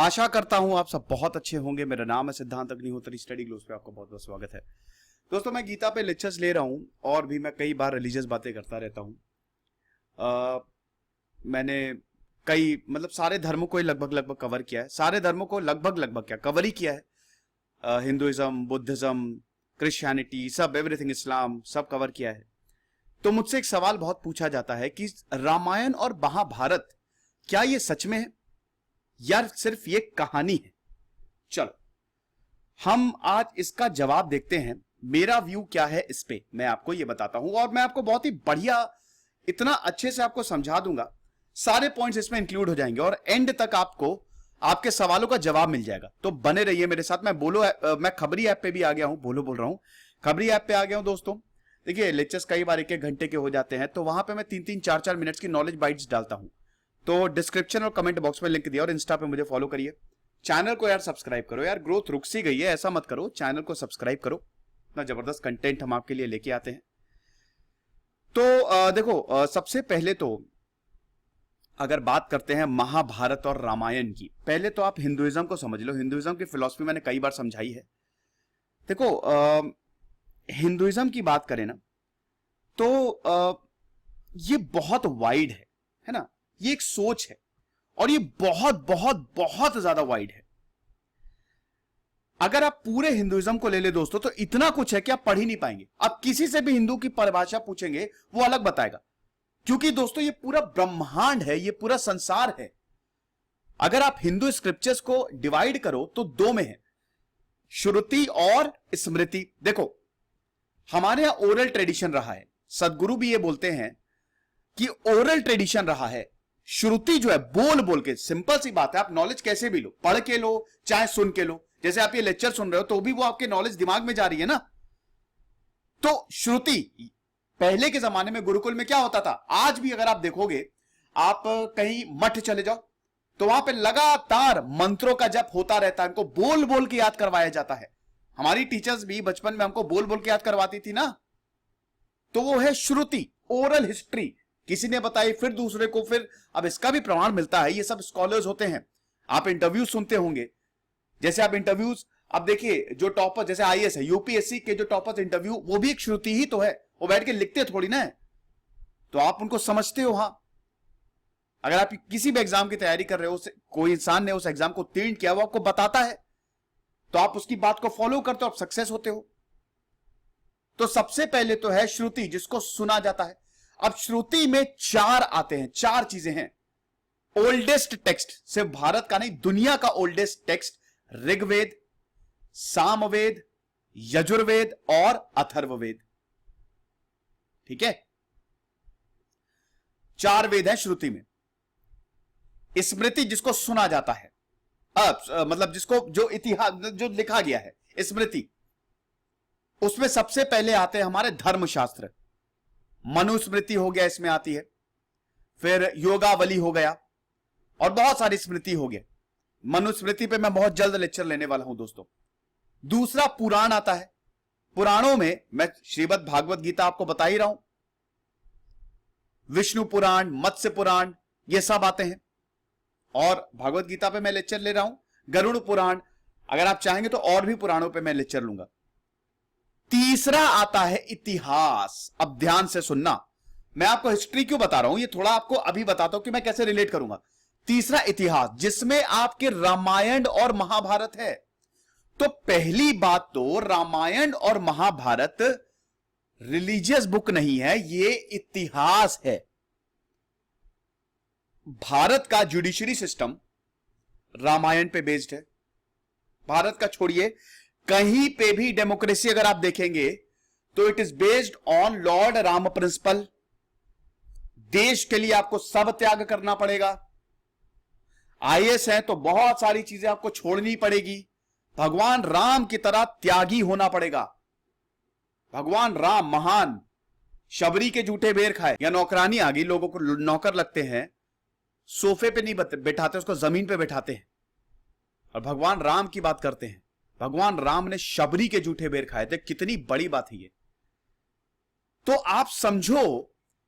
आशा करता हूं आप सब बहुत अच्छे होंगे। मेरा नाम है सिद्धांत अग्निहोत्री, स्टडी ग्लोस पे आपका बहुत बहुत स्वागत है। दोस्तों, मैं गीता पे लेक्चर्स ले रहा हूं और भी मैं कई बार रिलीजियस बातें करता रहता हूं। मैंने कई सारे धर्मों को लगभग कवर किया है। सारे धर्मों को लगभग क्या कवर ही किया है। हिंदुइज्म, बुद्धिज्म, क्रिश्चियनिटी, सब एवरीथिंग, इस्लाम, सब कवर किया है। तो मुझसे एक सवाल बहुत पूछा जाता है कि रामायण और महाभारत क्या ये सच में है या सिर्फ ये कहानी है। चलो हम आज इसका जवाब देखते हैं। मेरा व्यू क्या है इस पे मैं आपको ये बताता हूं और मैं आपको बहुत ही बढ़िया, इतना अच्छे से आपको समझा दूंगा। सारे पॉइंट्स इसमें इंक्लूड हो जाएंगे और एंड तक आपको आपके सवालों का जवाब मिल जाएगा। तो बने रहिए मेरे साथ। मैं खबरी ऐप पे भी आ गया हूं। बोल रहा हूं, खबरी ऐप पे आ गया हूं। दोस्तों देखिए, लेक्चर्स कई बार 1-1 घंटे के हो जाते हैं, तो वहां पे मैं 3-3, 4-4 मिनट्स की नॉलेज बाइट्स डालता हूं। तो डिस्क्रिप्शन और कमेंट बॉक्स में लिंक दिया और इंस्टा पे मुझे फॉलो करिए। चैनल को यार सब्सक्राइब करो यार, ग्रोथ रुक सी गई है, ऐसा मत करो। चैनल को सब्सक्राइब करो, इतना जबरदस्त कंटेंट हम आपके लिए लेके आते हैं। तो देखो, सबसे पहले तो अगर बात करते हैं महाभारत और रामायण की, पहले तो आप हिंदुइज्म को समझ लो। हिंदुइज्म की फिलॉसफी मैंने कई बार समझाई है। देखो, हिंदुइज्म की बात करें ना तो ये बहुत वाइड है ना। ये एक सोच है और ये बहुत बहुत बहुत ज्यादा वाइड है। अगर आप पूरे हिंदुइज्म को ले ले दोस्तों, तो इतना कुछ है कि आप पढ़ ही नहीं पाएंगे। आप किसी से भी हिंदू की परिभाषा पूछेंगे, वो अलग बताएगा। क्योंकि दोस्तों ये पूरा ब्रह्मांड है, ये पूरा संसार है। अगर आप हिंदू स्क्रिप्चर्स को डिवाइड करो तो दो में है, श्रुति और स्मृति। देखो, हमारे यहां ओरल ट्रेडिशन रहा है। सदगुरु भी ये बोलते हैं कि ओरल ट्रेडिशन रहा है। श्रुति जो है बोल बोल के, सिंपल सी बात है। आप नॉलेज कैसे भी लो, पढ़ के लो चाहे सुन के लो। जैसे आप ये लेक्चर सुन रहे हो तो भी वो आपके नॉलेज दिमाग में जा रही है ना। तो श्रुति, पहले के जमाने में गुरुकुल में क्या होता था, आज भी अगर आप देखोगे, आप कहीं मठ चले जाओ तो वहां पे लगातार मंत्रों का जप होता रहता है। इनको बोल बोल के याद करवाया जाता है। हमारी टीचर्स भी बचपन में हमको बोल बोल के याद करवाती थी ना। तो वो है श्रुति, ओरल हिस्ट्री। किसी ने बताई, फिर दूसरे को, फिर अब इसका भी प्रमाण मिलता है। ये सब स्कॉलर्स होते हैं। आप इंटरव्यू सुनते होंगे। जैसे आप इंटरव्यूज, अब देखिए जो टॉपर, जैसे आईएएस है, यूपीएससी के जो टॉपर्स इंटरव्यू, वो भी एक श्रुति ही तो है। वो बैठ के लिखते थोड़ी ना है, तो आप उनको समझते हो। हां, अगर आप किसी भी एग्जाम की तैयारी कर रहे हो, कोई इंसान ने उस एग्जाम को उत्तीर्ण किया, वो आपको बताता है, तो आप उसकी बात को फॉलो करते हो, आप सक्सेस होते हो। तो सबसे पहले तो है श्रुति, जिसको सुना जाता है। अब श्रुति में 4 आते हैं, 4 चीजें हैं। ओल्डेस्ट टेक्स्ट, सिर्फ भारत का नहीं, दुनिया का ओल्डेस्ट टेक्स्ट ऋग्वेद, सामवेद, यजुर्वेद और अथर्ववेद। ठीक है, 4 वेद है श्रुति में। स्मृति, जिसको सुना जाता है, जिसको जो इतिहास जो लिखा गया है, स्मृति, उसमें सबसे पहले आते हैं हमारे धर्मशास्त्र। मनुस्मृति हो गया, इसमें आती है। फिर योगावली हो गया और बहुत सारी स्मृति हो गया। मनुस्मृति पे मैं बहुत जल्द लेक्चर लेने वाला हूं दोस्तों। दूसरा पुराण आता है। पुराणों में मैं श्रीमद् भागवत गीता आपको बता ही रहा हूं, विष्णु पुराण, मत्स्य पुराण, ये सब आते हैं। और भागवत गीता पे मैं लेक्चर ले रहा हूं। गरुड़ पुराण, अगर आप चाहेंगे तो और भी पुराणों पे मैं लेक्चर लूंगा। तीसरा आता है इतिहास। अब ध्यान से सुनना, मैं आपको हिस्ट्री क्यों बता रहा हूं, ये थोड़ा आपको अभी बताता हूं कि मैं कैसे रिलेट करूंगा। तीसरा इतिहास, जिसमें आपके रामायण और महाभारत है। तो पहली बात तो रामायण और महाभारत रिलीजियस बुक नहीं है, ये इतिहास है। भारत का जुडिशरी सिस्टम रामायण पे बेस्ड है। भारत का छोड़िए, कहीं पे भी डेमोक्रेसी अगर आप देखेंगे तो it is based on lord Ram principle. देश के लिए आपको सब त्याग करना पड़ेगा। आईएएस है तो बहुत सारी चीजें आपको छोड़नी पड़ेगी। भगवान राम की तरह त्यागी होना पड़ेगा। भगवान राम महान, शबरी के जूठे बेर खाए। या नौकरानी आ गई, लोगों को नौकर लगते हैं, सोफे पे नहीं बैठाते, उसको जमीन पे बैठाते हैं। और भगवान राम की बात करते हैं। भगवान राम ने शबरी के जूठे बेर खाए थे। कितनी बड़ी बात है ये। तो आप समझो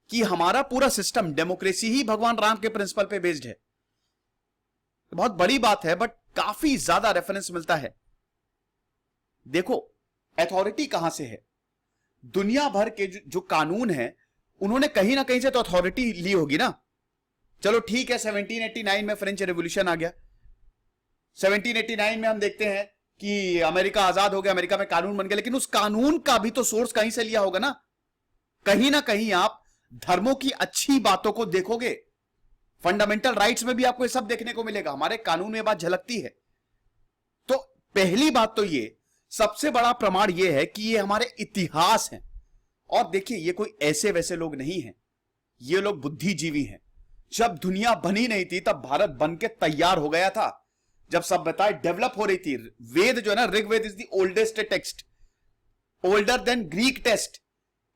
कि हमारा पूरा सिस्टम डेमोक्रेसी ही भगवान राम के प्रिंसिपल पे बेस्ड है। बहुत बड़ी बात है, बट काफी ज्यादा रेफरेंस मिलता है। देखो अथॉरिटी कहां से है, दुनिया भर के जो कानून है उन्होंने कहीं ना कहीं से तो अथॉरिटी ली होगी ना। चलो ठीक है, 1789 में फ्रेंच रेवोल्यूशन आ गया, 1789 में हम देखते हैं कि अमेरिका आजाद हो गया, अमेरिका में कानून बन गया, लेकिन उस कानून का भी तो सोर्स कहीं से लिया होगा ना कहीं आप धर्मों की अच्छी बातों को देखोगे, फंडामेंटल राइट्स में भी आपको ये सब देखने को मिलेगा, हमारे कानून में बात झलकती है। तो पहली बात तो ये सबसे बड़ा प्रमाण ये है कि ये हमारे इतिहास हैं। और देखिए ये कोई ऐसे वैसे लोग नहीं हैं, ये लोग बुद्धिजीवी हैं। जब दुनिया बनी नहीं थी तब भारत बन के तैयार हो गया था, जब सभ्यताएं डेवलप हो रही थी। वेद जो है ना, Rigveda is the oldest text, older than Greek text.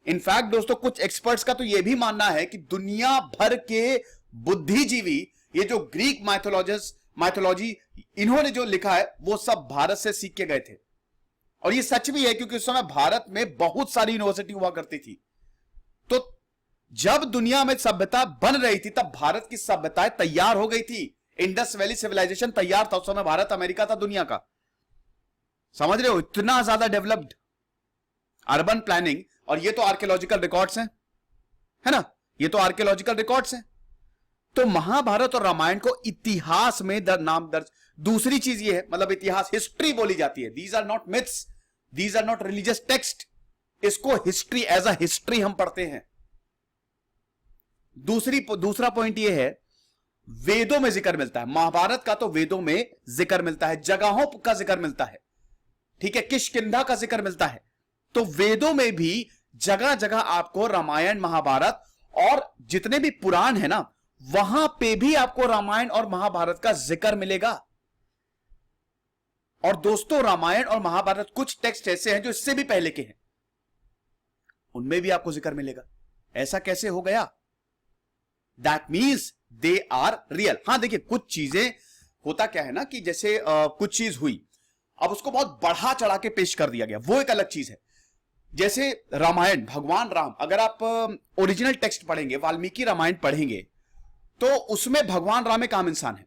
In fact दोस्तों कुछ एक्सपर्ट्स का तो यह भी मानना है कि दुनिया भर के बुद्धिजीवी, ये जो ग्रीक माइथोलॉजी इन्होंने जो लिखा है वो सब भारत से सीख के गए थे। और ये सच भी है क्योंकि उस समय भारत में बहुत सारी यूनिवर्सिटी हुआ करती थी। तो जब दुनिया में सभ्यता बन रही थी तब भारत की सभ्यताएं तैयार हो गई थी। इंडस वैली सिविलाइजेशन तैयार था उस समय, भारत अमेरिका था दुनिया का, समझ रहे हो, इतना ज्यादा डेवलप्ड अर्बन प्लानिंग। और ये तो आर्कियोलॉजिकल रिकॉर्ड्स हैं, है ना, ये तो आर्कियोलॉजिकल रिकॉर्ड्स हैं। तो महाभारत और रामायण को इतिहास में नाम दर्ज। दूसरी चीज ये है, मतलब इतिहास, हिस्ट्री बोली जाती है। These are not myths, these are not religious text. इसको हिस्ट्री, एज अ हिस्ट्री हम पढ़ते हैं। दूसरा पॉइंट ये है, वेदों में जिक्र मिलता है। महाभारत का तो वेदों में जिक्र मिलता है, जगहों का जिक्र मिलता है, ठीक है, किष्किंधा का जिक्र मिलता है। तो वेदों में भी जगह जगह आपको रामायण महाभारत और जितने भी पुराण है ना, वहां पे भी आपको रामायण और महाभारत का जिक्र मिलेगा। और दोस्तों रामायण और महाभारत कुछ टेक्स्ट ऐसे हैं जो इससे भी पहले के हैं, उनमें भी आपको जिक्र मिलेगा। ऐसा कैसे हो गया? That means they are real. हां देखिए, कुछ चीजें होता क्या है ना कि जैसे कुछ चीज हुई, अब उसको बहुत बढ़ा चढ़ा के पेश कर दिया गया, वो एक अलग चीज है। जैसे रामायण, भगवान राम, अगर आप ओरिजिनल टेक्स्ट पढ़ेंगे, वाल्मीकि रामायण पढ़ेंगे, तो उसमें भगवान राम एक आम इंसान है।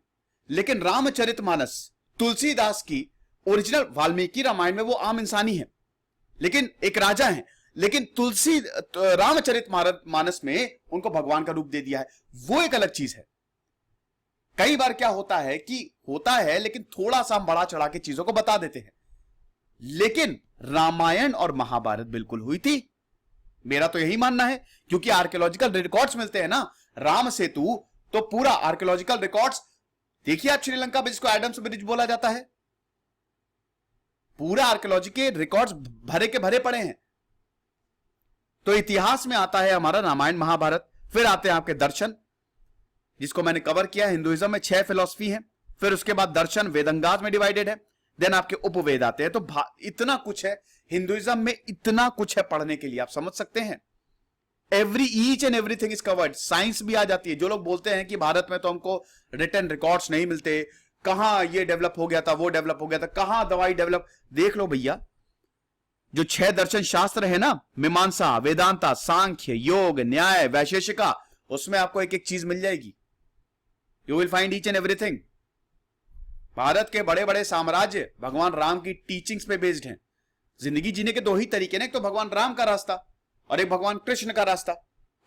लेकिन रामचरितमानस, तुलसीदास की ओरिजिनल वाल्मीकि रामायण में वो आम इंसान ही है, लेकिन एक राजा है। लेकिन रामचरितमानस में उनको भगवान का रूप दे दिया है, वो एक अलग चीज है। कई बार क्या होता है कि होता है लेकिन थोड़ा सा हम बढ़ा चढ़ा के चीजों को बता देते हैं। लेकिन रामायण और महाभारत बिल्कुल हुई थी, मेरा तो यही मानना है, क्योंकि आर्कियोलॉजिकल रिकॉर्ड्स मिलते हैं ना। राम सेतु तो पूरा आर्कियोलॉजिकल रिकॉर्ड्स देखिए आप, श्रीलंका ब्रिज को एडम्स ब्रिज बोला जाता है, पूरा आर्कियोलॉजी के रिकॉर्ड्स भरे के भरे पड़े हैं। तो इतिहास में आता है हमारा रामायण महाभारत। फिर आते हैं आपके दर्शन, जिसको मैंने कवर किया। हिंदुइज्म में 6 फिलॉसफी है, फिर उसके बाद दर्शन वेदंगास में डिवाइडेड है, देन आपके उपवेद आते हैं। तो इतना कुछ है हिंदुइज्म में, इतना कुछ है पढ़ने के लिए, आप समझ सकते हैं। Each and everything is covered. Science भी आ जाती है। जो लोग बोलते हैं कि भारत में तो हमको रिटन रिकॉर्ड्स नहीं मिलते, कहां ये डेवलप हो गया था, वो डेवलप हो गया था, कहां दवाई डेवलप, देख लो भैया, जो 6 दर्शन शास्त्र है ना, मीमांसा, वेदांता, सांख्य, योग, न्याय, वैशेषिका, उसमें आपको एक एक चीज मिल जाएगी। You will find each and everything. Bharat के बड़े बड़े साम्राज्य भगवान राम की टीचिंग्स पे बेस्ड हैं। जिंदगी जीने के 2 ही तरीके ना, एक तो भगवान राम का रास्ता और एक भगवान कृष्ण का रास्ता।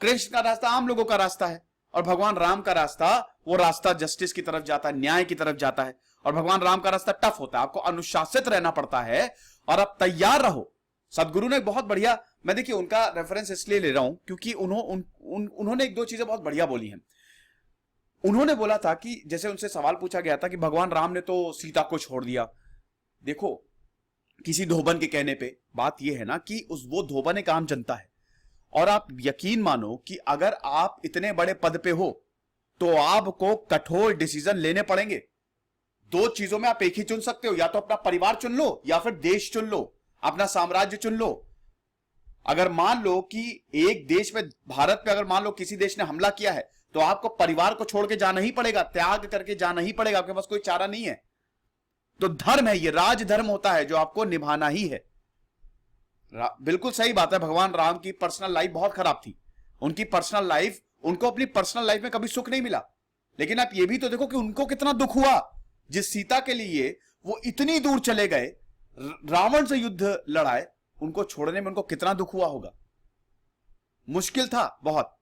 कृष्ण का रास्ता आम लोगों का रास्ता है, और भगवान राम का रास्ता, वो रास्ता जस्टिस की तरफ जाता है, न्याय की तरफ जाता है। और भगवान राम का रास्ता टफ होता है, आपको अनुशासित रहना पड़ता है और आप तैयार रहो। सदगुरु ने बहुत बढ़िया, मैं देखिए उनका रेफरेंस इसलिए ले रहा हूं क्योंकि उन्होंने 1-2 चीजें बहुत बढ़िया बोली हैं। उन्होंने बोला था कि जैसे उनसे सवाल पूछा गया था कि भगवान राम ने तो सीता को छोड़ दिया। देखो किसी धोबन के कहने पे बात यह है ना कि वो धोबन एक आम जनता है, और आप यकीन मानो कि अगर आप इतने बड़े पद पे हो तो आपको कठोर डिसीजन लेने पड़ेंगे। 2 चीजों में आप एक ही चुन सकते हो, या तो अपना परिवार चुन लो या फिर देश चुन लो, अपना साम्राज्य चुन लो। अगर मान लो कि एक देश पे, भारत पे अगर मान लो किसी देश ने हमला किया है, तो आपको परिवार को छोड़ के जाना ही पड़ेगा, त्याग करके जाना ही पड़ेगा, आपके पास कोई चारा नहीं है। तो धर्म है, ये राजधर्म होता है जो आपको निभाना ही है। बिल्कुल सही बात है, भगवान राम की पर्सनल लाइफ बहुत खराब थी। उनकी पर्सनल लाइफ, उनको अपनी पर्सनल लाइफ में कभी सुख नहीं मिला। लेकिन आप ये भी तो देखो कि उनको कितना दुख हुआ जिस सीता के लिए वो इतनी दूर चले गए, रावण से युद्ध लड़ाए, उनको छोड़ने में उनको कितना दुख हुआ होगा, मुश्किल था बहुत।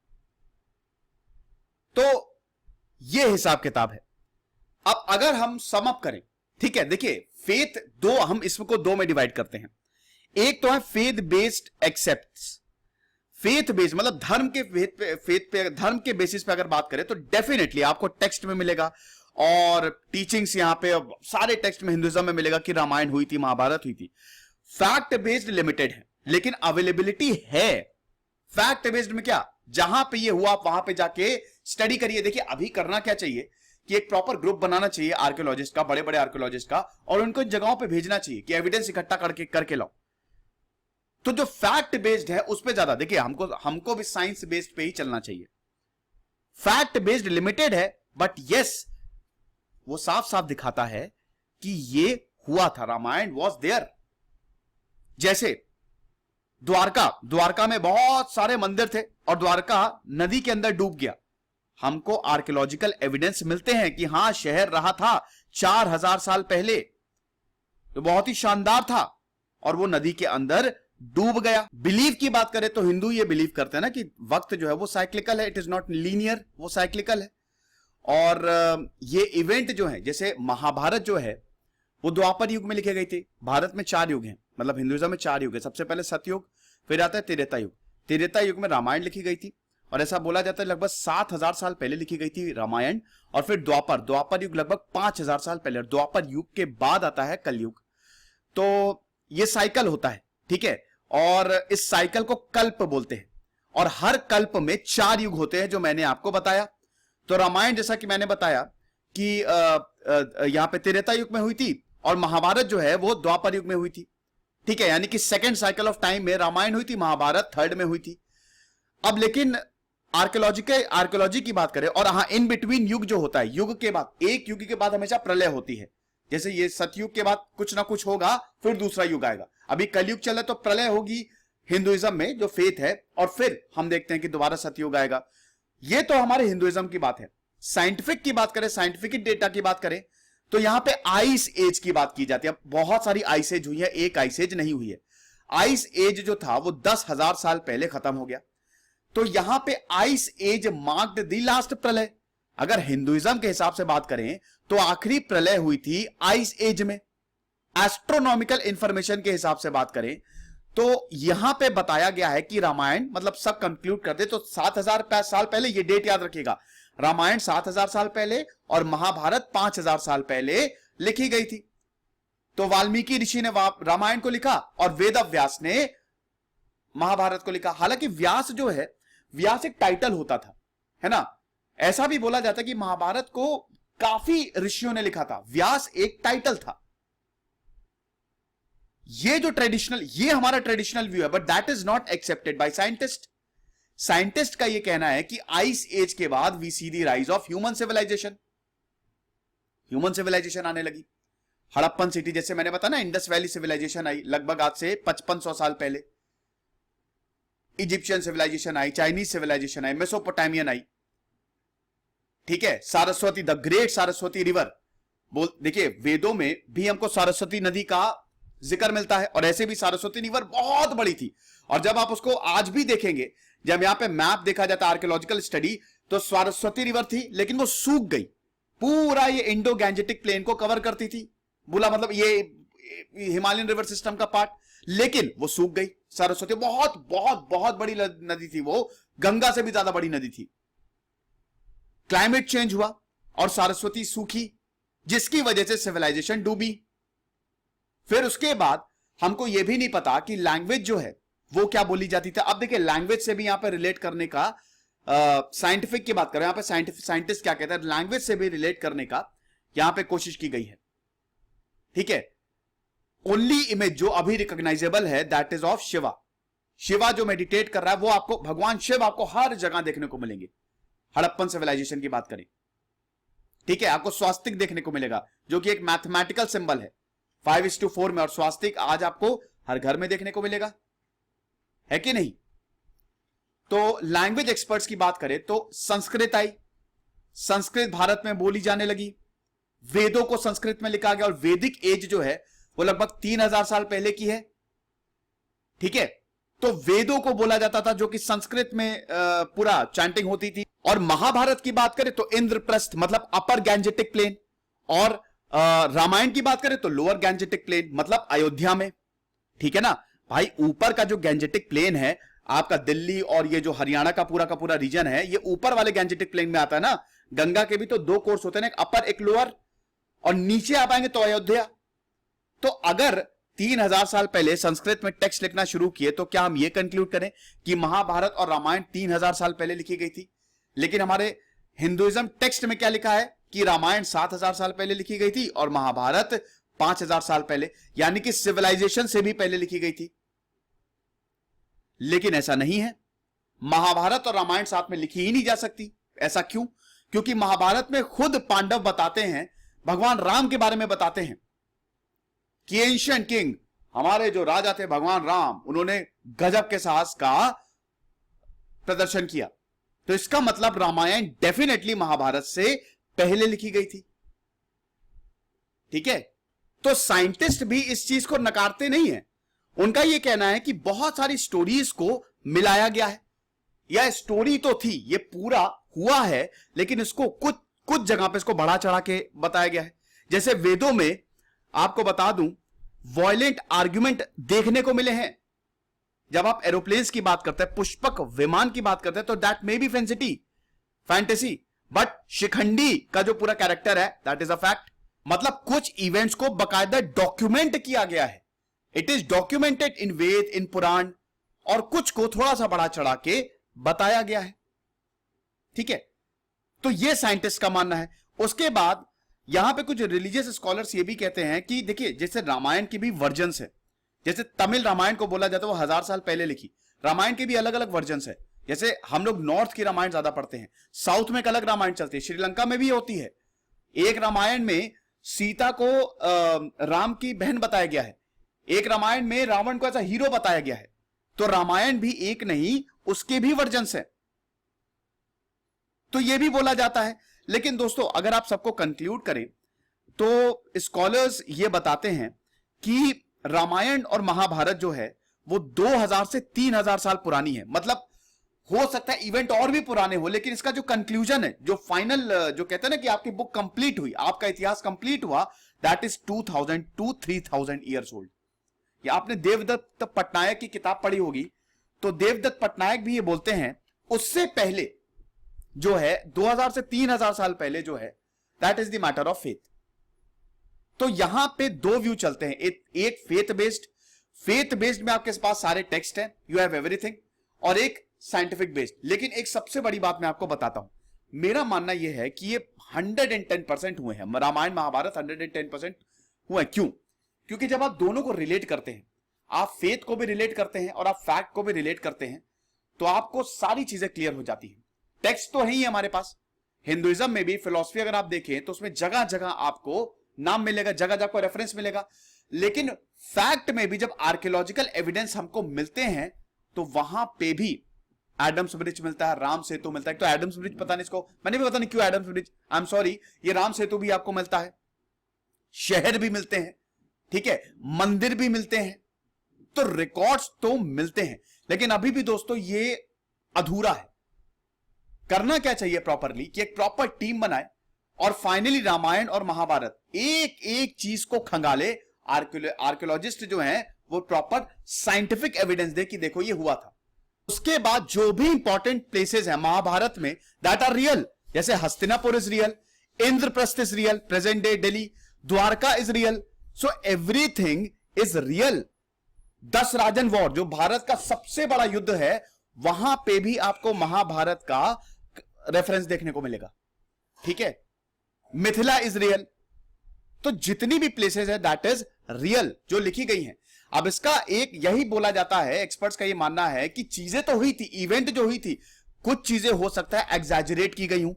तो ये हिसाब किताब है। अब अगर हम सम अप करें, ठीक है, देखिए फेथ दो, हम इसको दो में डिवाइड करते हैं। एक तो है faith based accepts. Faith based मतलब धर्म के फेथ पे धर्म के बेसिस पे अगर बात करें तो डेफिनेटली आपको टेक्स्ट में मिलेगा और टीचिंग्स यहां पे सारे टेक्स्ट में हिंदुइज्म में मिलेगा कि रामायण हुई थी, महाभारत हुई थी। फैक्ट बेस्ड लिमिटेड है, लेकिन अवेलेबिलिटी है। फैक्ट बेस्ड में क्या, जहां पे ये हुआ आप वहां पे जाके स्टडी करिए। देखिए अभी करना क्या चाहिए कि एक प्रॉपर ग्रुप बनाना चाहिए आर्कियोलॉजिस्ट का, बड़े बड़े आर्कियोलॉजिस्ट का, और उनको इन जगहों पे भेजना चाहिए कि एविडेंस इकट्ठा करके लाओ। तो जो फैक्ट बेस्ड है उस पे ज्यादा, देखिए हमको भी साइंस बेस्ड पे ही चलना चाहिए। फैक्ट बेस्ड लिमिटेड है, बट यस वो साफ साफ दिखाता है कि ये हुआ था, रामायण वॉज देयर। जैसे द्वारका में बहुत सारे मंदिर थे और द्वारका नदी के अंदर डूब गया। हमको आर्कियोलॉजिकल एविडेंस मिलते हैं कि हां शहर रहा था 4000 साल पहले, तो बहुत ही शानदार था, और वो नदी के अंदर डूब गया। बिलीव की बात करें तो हिंदू ये बिलीव करते हैं ना कि वक्त जो है वो साइक्लिकल है, इट इज नॉट लीनियर, वो साइक्लिकल है। और ये इवेंट जो है, जैसे महाभारत जो है वो द्वापर युग में लिखे गई थी। भारत में 4 युग हैं, मतलब हिंदुइज्म में 4 युग है। सबसे पहले सतयुग, फिर आता है त्रेता युग। त्रेता युग में रामायण लिखी गई थी, और ऐसा बोला जाता है लगभग 7000 साल पहले लिखी गई थी रामायण। और फिर द्वापर युग लगभग 5000 साल पहले। द्वापर युग के बाद आता है कलयुग। तो ये साइकिल होता है, ठीक है, और इस साइकिल को कल्प बोलते हैं। और हर कल्प में 4 युग होते हैं, जो मैंने आपको बताया। तो रामायण जैसा कि मैंने बताया कि यहां पे त्रेता युग में हुई थी, और महाभारत जो है वो द्वापर युग में हुई थी, ठीक है। यानी कि सेकेंड साइकिल ऑफ टाइम में रामायण हुई थी, महाभारत थर्ड में हुई थी। अब लेकिन आर्कियोलॉजी की बात करें, और हाँ इन बिटवीन युग जो होता है, युग के बाद, एक युग के बाद हमेशा प्रलय होती है। जैसे ये सतयुग के बाद कुछ ना कुछ होगा, फिर दूसरा युग आएगा। अभी कलयुग चल रहा है तो प्रलय होगी हिंदुइज्म में जो फेथ है, और फिर हम देखते हैं कि दोबारा सतयुग आएगा। ये तो हमारे हिंदुइज्म की बात है। साइंटिफिक की बात करें, साइंटिफिक डेटा की बात करें, तो यहां पे आइस एज की बात की जाती है। बहुत सारी आइस एज हुई है, एक आइस एज नहीं हुई है। आइस एज जो था वो 10,000 साल पहले खत्म हो गया। तो यहां पे ice age marked the last प्रलय। अगर हिंदुइज्म के हिसाब से बात करें तो आखिरी प्रलय हुई थी आइस एज में। एस्ट्रोनॉमिकल इंफॉर्मेशन के हिसाब से बात करें तो यहां पे बताया गया है कि रामायण, मतलब सब कंक्लूड कर दे तो 7000 साल पहले, ये डेट याद रखिएगा, रामायण 7000 साल पहले और महाभारत 5000 साल पहले लिखी गई थी। तो वाल्मीकि ऋषि ने रामायण को लिखा और वेद व्यास ने महाभारत को लिखा। हालांकि व्यास जो है, व्यास एक टाइटल होता था, है ना। ऐसा भी बोला जाता है कि महाभारत को काफी ऋषियों ने लिखा था, व्यास एक टाइटल था। ये जो ट्रेडिशनल, ये हमारा ट्रेडिशनल व्यू है, but that is not accepted by scientist. Scientist का ये कहना है कि आइस एज के बाद we see the rise of human civilisation. Human civilisation आने लगी। हड़प्पन सिटी, जैसे मैंने बताया ना, इंडस वैली सिविलाइजेशन आई लगभग आज से 5500 साल पहले। इजिप्शियन सिविलाइजेशन आई, चाइनीज सिविलाइजेशन आई, मेसोपोटामियन आई, ठीक है। Saraswati, the great Saraswati river, देखिए वेदों में भी हमको सरस्वती नदी का जिक्र मिलता है, और ऐसे भी सरस्वती रिवर बहुत बड़ी थी। और जब आप उसको आज भी देखेंगे, जब यहां पे मैप देखा जाता है आर्कियोलॉजिकल स्टडी, तो सरस्वती रिवर थी, लेकिन वो सूख गई। पूरा ये इंडो गैंजेटिक प्लेन को कवर करती थी, बोला मतलब ये हिमालयन रिवर सिस्टम का पार्ट, लेकिन वो सूख गई। सरस्वती बहुत बहुत बहुत बड़ी नदी थी, वो गंगा से भी ज्यादा बड़ी नदी थी। क्लाइमेट चेंज हुआ और सरस्वती सूखी, जिसकी वजह से सिविलाइजेशन डूबी। फिर उसके बाद हमको यह भी नहीं पता कि लैंग्वेज जो है वो क्या बोली जाती थी। अब देखिए लैंग्वेज से भी यहां पर रिलेट करने का, साइंटिफिक की बात करें, यहां पे साइंटिस्ट क्या कहते हैं, लैंग्वेज से भी रिलेट करने का यहां पे कोशिश की गई है, ठीक है। ओनली इमेज जो अभी रिकॉग्नाइजेबल है that is of Shiva. Shiva जो मेडिटेट कर रहा है वो आपको, भगवान शिव आपको हर जगह देखने को मिलेंगे। हड़प्पन सिविलाइजेशन की बात करें, ठीक है, आपको स्वास्तिक देखने को मिलेगा जो कि एक मैथमेटिकल सिंबल है 5:4 में, और स्वास्तिक आज आपको हर घर में देखने को मिलेगा, है कि नहीं। तो लैंग्वेज एक्सपर्ट्स की बात करें तो संस्कृत आई, संस्कृत भारत में बोली जाने लगी, वेदों को संस्कृत में लिखा गया और वैदिक एज जो है वो लगभग 3000 साल पहले की है। ठीक है, तो वेदों को बोला जाता था जो कि संस्कृत में पूरा चैंटिंग होती थी। और महाभारत की बात करें तो इंद्रप्रस्थ मतलब अपर गैंजेटिक प्लेन, और रामायण की बात करें तो लोअर गैंजेटिक प्लेन मतलब अयोध्या में। ठीक है ना भाई, ऊपर का जो गैंजेटिक प्लेन है आपका दिल्ली और ये जो हरियाणा का पूरा रीजन है, ये ऊपर वाले गैंजेटिक प्लेन में आता है ना। गंगा के भी तो दो कोर्स होते हैं ना, एक अपर एक लोअर, और नीचे आ पाएंगे तो अयोध्या। तो अगर 3000 साल पहले संस्कृत में टेक्स्ट लिखना शुरू किए तो क्या हम यह कंक्लूड करें कि महाभारत और रामायण 3000 साल पहले लिखी गई थी? लेकिन हमारे हिंदुइज्म टेक्स्ट में क्या लिखा है कि रामायण 7000 साल पहले लिखी गई थी और महाभारत 5000 साल पहले, यानी कि सिविलाइजेशन से भी पहले लिखी गई थी। लेकिन ऐसा नहीं है, महाभारत और रामायण साथ में लिखी ही नहीं जा सकती। ऐसा क्यों? क्योंकि महाभारत में खुद पांडव बताते हैं, भगवान राम के बारे में बताते हैं कि एंशिएंट किंग, हमारे जो राजा थे भगवान राम, उन्होंने गजब के साहस का प्रदर्शन किया। तो इसका मतलब रामायण डेफिनेटली महाभारत से पहले लिखी गई थी। ठीक है, तो साइंटिस्ट भी इस चीज को नकारते नहीं है। उनका यह कहना है कि बहुत सारी स्टोरीज को मिलाया गया है, या स्टोरी तो थी, ये पूरा हुआ है, लेकिन इसको कुछ जगह पे इसको बढ़ा चढ़ा के बताया गया है। जैसे वेदों में आपको बता दूं, वॉयलेंट आर्ग्यूमेंट देखने को मिले हैं। जब आप एरोप्लेन्स की बात करते हैं, पुष्पक विमान की बात करते हैं, तो that may be fantasy, but Shikhandi का जो पूरा कैरेक्टर है दैट इज अ फैक्ट। मतलब कुछ इवेंट्स को बकायदा डॉक्यूमेंट किया गया है, इट इज डॉक्यूमेंटेड इन वेद, इन पुराण, और कुछ को थोड़ा सा बढ़ा चढ़ा के बताया गया है। ठीक है, तो यह साइंटिस्ट का मानना है। उसके बाद यहां पे कुछ रिलीजियस स्कॉलर्स ये भी कहते हैं कि देखिए, जैसे रामायण की भी वर्जन्स है, जैसे तमिल रामायण को बोला जाता है वो 1000 साल पहले लिखी, रामायण के भी अलग अलग वर्जन्स है। जैसे हम लोग नॉर्थ की रामायण ज्यादा पढ़ते हैं, साउथ में एक अलग रामायण चलती है, श्रीलंका में भी होती है। एक रामायण में सीता को राम की बहन बताया गया है, एक रामायण में रावण को ऐसा हीरो बताया गया है। तो रामायण भी एक नहीं, उसके भी वर्जन्स है, तो यह भी बोला जाता है। लेकिन दोस्तों, अगर आप सबको कंक्लूड करें तो स्कॉलर्स ये बताते हैं कि रामायण और महाभारत जो है वो 2000 से 3000 साल पुरानी है। मतलब हो सकता है इवेंट और भी पुराने हो, लेकिन इसका जो कंक्लूजन है, जो फाइनल, जो कहते हैं ना कि आपकी बुक कंप्लीट हुई, आपका इतिहास कंप्लीट हुआ, that is 2000 to 3000 years old. या आपने देवदत्त पटनायक की किताब पढ़ी होगी, तो देवदत्त पटनायक भी ये बोलते हैं उससे पहले जो है 2000 से 3000 साल पहले जो है that is the matter of faith. तो यहां पे दो व्यू चलते हैं, एक फेथ बेस्ड में आपके पास सारे टेक्स्ट हैं, यू हैव एवरीथिंग, और एक साइंटिफिक बेस्ड। लेकिन एक सबसे बड़ी बात मैं आपको बताता हूं, मेरा मानना यह है कि ये 110% हुए हैं, रामायण महाभारत 110% हुए। क्यों? क्योंकि जब आप दोनों को रिलेट करते हैं, आप फेथ को भी रिलेट करते हैं और आप फैक्ट को भी रिलेट करते हैं, तो आपको सारी चीजें क्लियर हो जाती हैं। टेक्स्ट तो है ही हमारे पास, हिंदुइज्म में भी फिलॉसफी अगर आप देखें तो उसमें जगह जगह आपको नाम मिलेगा, जगह जगह आपको रेफरेंस मिलेगा। लेकिन फैक्ट में भी जब आर्कियोलॉजिकल एविडेंस हमको मिलते हैं तो वहां पे भी एडम्स ब्रिज मिलता है, राम सेतु मिलता है। तो एडम्स ब्रिज पता नहीं, इसको मैंने भी पता नहीं क्यों Adam's bridge, I am sorry, ये राम सेतु भी आपको मिलता है, शहर भी मिलते हैं, ठीक है, मंदिर भी मिलते हैं, तो रिकॉर्ड्स तो मिलते हैं। लेकिन अभी भी दोस्तों ये अधूरा है। करना क्या चाहिए प्रॉपरली कि एक प्रॉपर टीम बनाए और फाइनली रामायण और महाभारत एक एक चीज को खंगाले, आर्कियोलॉजिस्ट जो हैं वो प्रॉपर साइंटिफिक एविडेंस दे कि देखो ये हुआ था। उसके बाद जो भी इंपॉर्टेंट प्लेसेस हैं महाभारत में दैट आर रियल, जैसे Hastinapur is real, Indraprastha is real, present day Delhi, Dwarka is real, so everything is real. 10 Rajan war जो भारत का सबसे बड़ा युद्ध है, वहां पे भी आपको महाभारत का रेफरेंस देखने को मिलेगा। ठीक है, मिथिला इज रियल। तो जितनी भी प्लेसेस है दैट इज रियल जो लिखी गई हैं। अब इसका एक यही बोला जाता है, एक्सपर्ट्स का ये मानना है कि चीजें तो हुई थी, इवेंट जो हुई थी, कुछ चीजें हो सकता है एग्जैजरेट की गई हूं,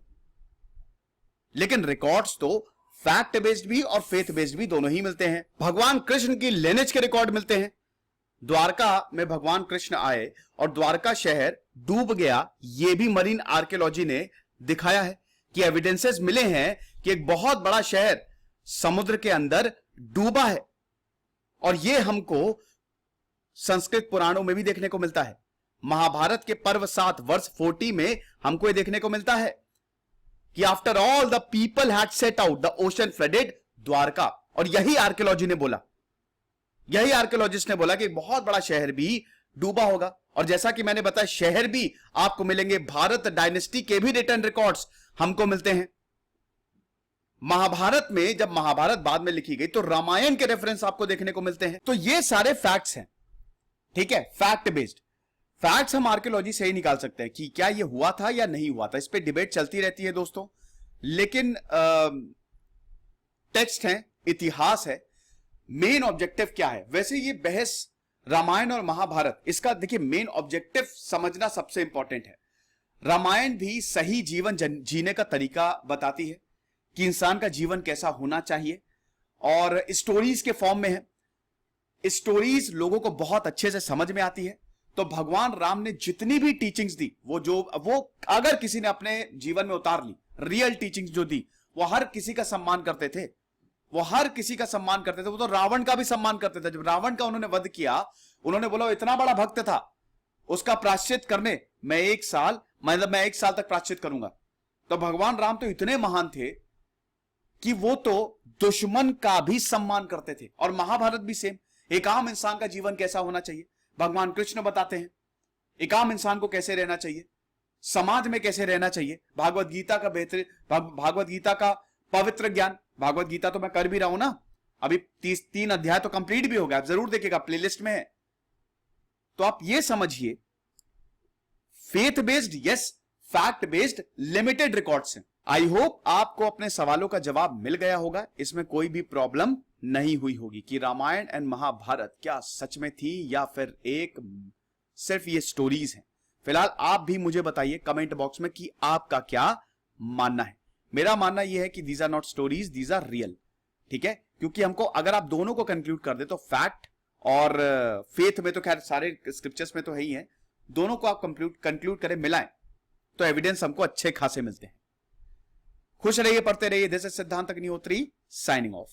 लेकिन रिकॉर्ड्स तो फैक्ट बेस्ड भी और फेथ बेस्ड भी दोनों ही मिलते हैं। भगवान कृष्ण की लिनेज के रिकॉर्ड मिलते हैं। द्वारका में भगवान कृष्ण आए और द्वारका शहर डूब गया, यह भी मरीन आर्कियोलॉजी ने दिखाया है कि एविडेंसेस मिले हैं कि एक बहुत बड़ा शहर समुद्र के अंदर डूबा है। और यह हमको संस्कृत पुराणों में भी देखने को मिलता है। महाभारत के पर्व 7 वर्ष 40 में हमको यह देखने को मिलता है कि after all the people had set out the ocean flooded Dwarka. और यही आर्कियोलॉजी ने बोला, यही आर्कियोलॉजिस्ट ने बोला कि बहुत बड़ा शहर भी डूबा होगा। और जैसा कि मैंने बताया, शहर भी आपको मिलेंगे, भारत डायनेस्टी के भी रिटर्न रिकॉर्ड्स हमको मिलते हैं। महाभारत में जब महाभारत बाद में लिखी गई तो रामायण के रेफरेंस आपको देखने को मिलते हैं। तो ये सारे फैक्ट्स हैं, ठीक है, फैक्ट बेस्ड फैक्ट्स हम आर्कियोलॉजी से ही निकाल सकते हैं कि क्या ये हुआ था या नहीं हुआ था। इस पे डिबेट चलती रहती है दोस्तों, लेकिन टेक्स्ट है, इतिहास है, मेन ऑब्जेक्टिव क्या है। वैसे ये बहस रामायण और महाभारत, इसका देखिए मेन ऑब्जेक्टिव समझना सबसे इंपॉर्टेंट है। रामायण भी सही जीवन जीने का तरीका बताती है कि इंसान का जीवन कैसा होना चाहिए, और स्टोरीज के फॉर्म में है। स्टोरीज लोगों को बहुत अच्छे से समझ में आती है। तो भगवान राम ने जितनी भी टीचिंग्स दी, वो अगर किसी ने अपने जीवन में उतार ली, रियल टीचिंग्स जो दी, वो हर किसी का सम्मान करते थे। वो हर किसी का सम्मान करते थे। वो तो रावण का भी सम्मान करते थे। जब रावण का उन्होंने वध किया, उन्होंने बोला वो इतना बड़ा भक्त था, उसका प्रायश्चित करने मैं एक साल तक प्रायश्चित करूंगा। तो भगवान राम तो इतने महान थे कि वो तो दुश्मन का भी सम्मान करते थे। और महाभारत भी सेम, एक आम इंसान का जीवन कैसा होना चाहिए भगवान कृष्ण बताते हैं। एक आम इंसान को कैसे रहना चाहिए, समाज में कैसे रहना चाहिए। भागवत गीता का बेहतर, भागवत गीता का पवित्र ज्ञान, भागवत गीता तो मैं कर भी रहा हूं ना, अभी 3 अध्याय तो कंप्लीट भी हो गया, आप जरूर देखिएगा, प्लेलिस्ट में है। तो आप ये समझिए, faith based yes, fact based limited records हैं। आई होप आपको अपने सवालों का जवाब मिल गया होगा, इसमें कोई भी प्रॉब्लम नहीं हुई होगी कि रामायण एंड महाभारत क्या सच में थी या फिर सिर्फ ये स्टोरीज हैं। फिलहाल आप भी मुझे बताइए कमेंट बॉक्स में कि आपका क्या मानना है। मेरा मानना यह है कि these are not stories, these are real, ठीक है। क्योंकि हमको अगर आप दोनों को कंक्लूड कर दे तो फैक्ट और फेथ में तो खैर सारे स्क्रिप्चर्स में तो है ही है, दोनों को आप कंक्लूड करें, मिलाएं, तो एविडेंस हमको अच्छे खासे मिलते हैं। खुश रहिए, पढ़ते रहिए। दिस इज सिद्धांत अग्निहोत्री साइनिंग ऑफ।